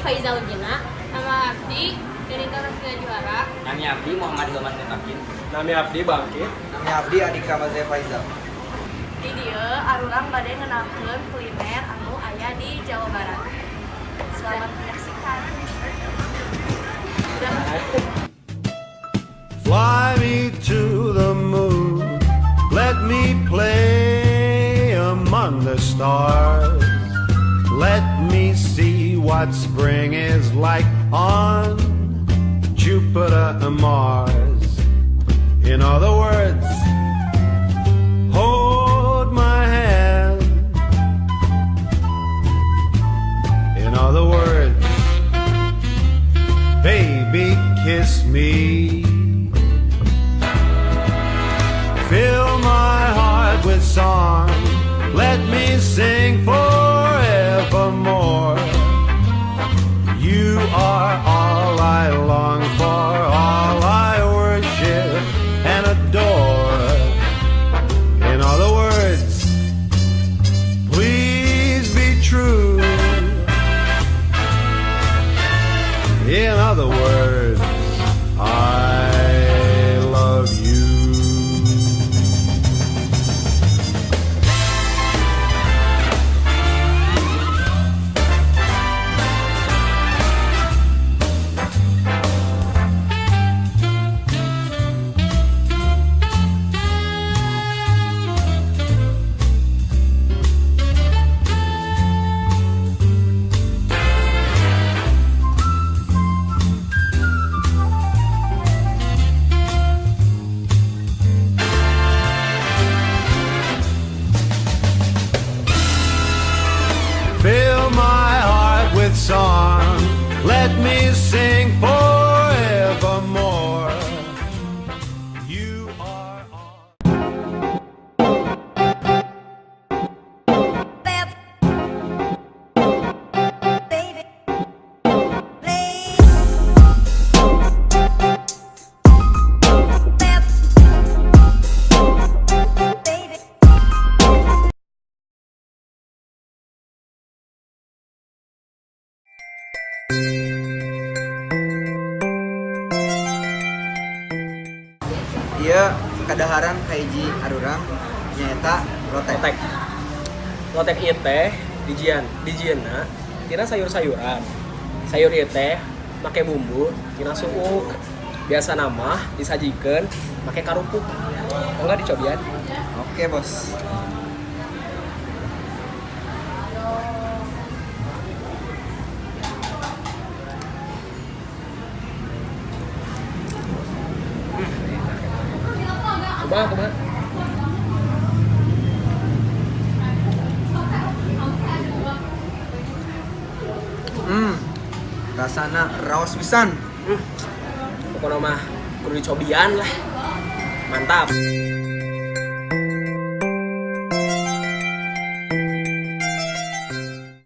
Faizal Gina. Nama abdi Denika Rafia Juara. Nami abdi Muhammad Hilman Mutakin. Nami abdi Bangkit. Nami abdi Andika Mazhar Faizal. Di dieu arurang bade ngenalkeun kuliner anu aya di Jawa Barat. Selamat menyaksikan. Fly me to the moon, let me play among the stars. Let me see what spring is like on Jupiter and Mars. In other words, hold my hand. In other words, baby, kiss me. Fill my heart with song, let me sing forevermore. You are all I long for, all I worship and adore. In other words, please be true. In other words, I love you. Fill my heart with song, let me sing forevermore. You are all. Ieu kadaharan kahiji arurang nyaeta lotek. Lotek ieu teh dijieunna tina sayur-sayuran. Sayur ieu teh make bumbu tina suuk. Biasa nama disajikeun make karupuk. Enggak dicobian. Oke, Bos. Coba. Rasana raos pisan. Pokoknya mah kudu dicobian lah. Mantap.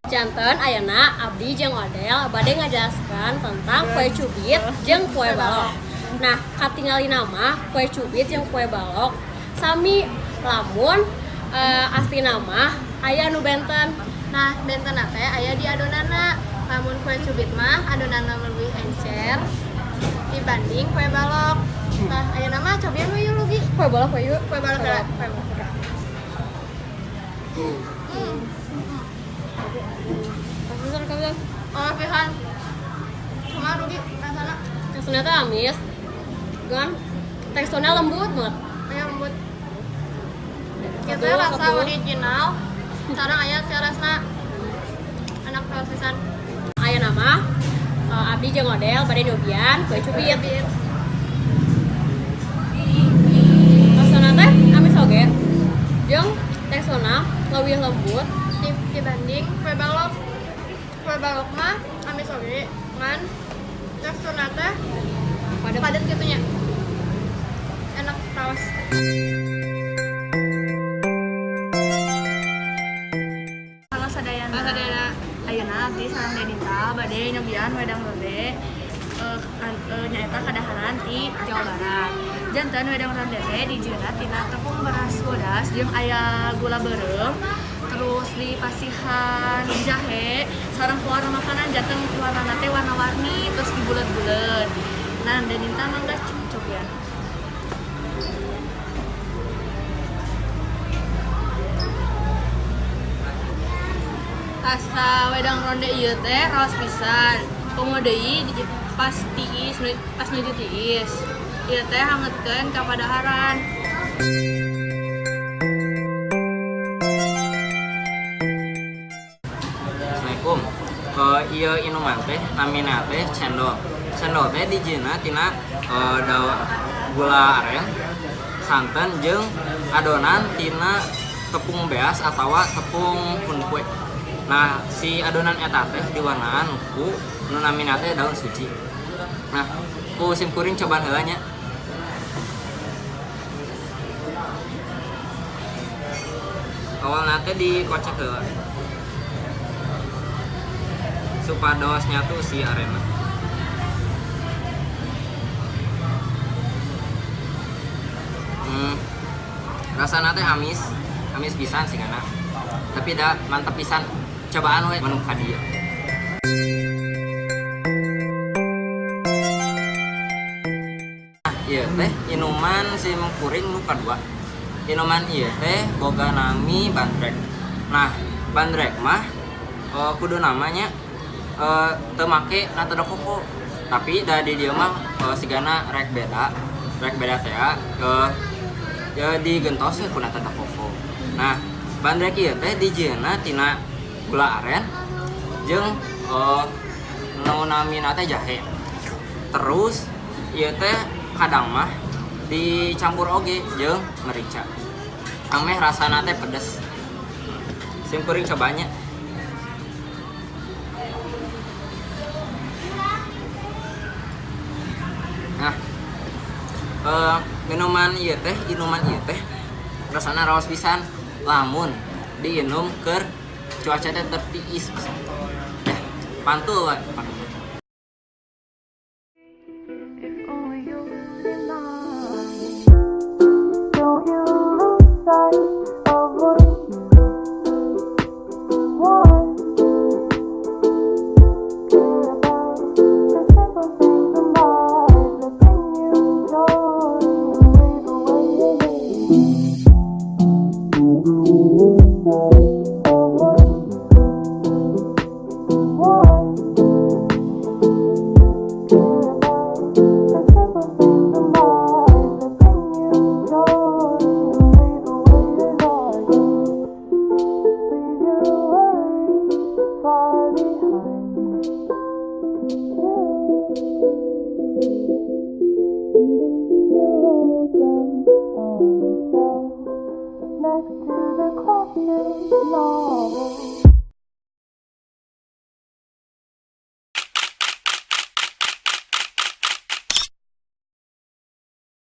Janten ayeuna abdi jeung Odel bade ngajelaskeun tentang kue cubit jeung kue balok. Nah, katingali nama kue cubit jeung kue balok sami lamun asli nama aya nu benten. Nah, benten teh aya di adonanna. Lamun kue cubit mah adonanna lebih encer dibanding kue balok. Nah, aya nama cobain we yuk Lugi. Kue balok kue yuk. Kue balok ya. Kue balok. Kasih. Oh, pisan. Cuma Lugi rasana. Teksturnya teh amis. Kan teksturnya lembut banget. Aya lembut. Kita Betul, rasa betul. original. Sekarang aya rasana enak banget pisan. Aya nama abdi jeung Odel bade nyobian kue cubit. Rasana teh amis oge. Jeung teksturna leuwih lembut Dibanding kue balok. Kue balok mah amis oge ngan teksturna teh padat gitunya. Enak raos. Halo sadayana. Ayeuna abdi sareng Denita bade nyobian wedang lodeh nyaeta kadaharan di Jawa Barat. Janten wedang lodeh dijieunna tina tepung beras bodas jeung aya gula beureum terus dipasihan jahe sareng pewarna makanan jateng warna teh warna-warni terus dibulet-bulet. Nah, dan Ninta mangga cobian. Asa wedang ronde ieu teh raos pisan. Komo deui pas tiis pas nuju tiis. Ieu teh hangetkeun ka padaharan. Assalamualaikum. Ieu inuman teh namina teh cendol. Cendol teh dijieunna tina gula aren, santen jeung adonan tina tepung beas atawa tepung punkue. Nah, si adonan eta teh diwarnaan ku nu namina teh daun suci. Nah, ku simkuring cobaan heula nya. Awalna teh dikocek heula. Supadosnya tuh si arena. Rasana teh amis pisan sih kana. Tapi dah mantep pisan. Cobaan we menu ka dieu. Ieu teh inuman sim kuring nu kadua. Inuman ieu teh boga nami bandrek. Nah, bandrek mah kudu namanya teu make na teu koko. Tapi da di dieu mah sigana rek beda teh ya digentos ku na teu koko. Nah, bandrek ieu teh dijieunna tina gula aren jeung nu namina teh jahe. Terus ieu teh kadang mah dicampur oge jeung merica. Ameh rasana teh pedes. Sim kuring cobanya. Nah, inuman ieu teh rasana raos pisan lamun diinum keur cuaca teh teu tiis. Pantul we.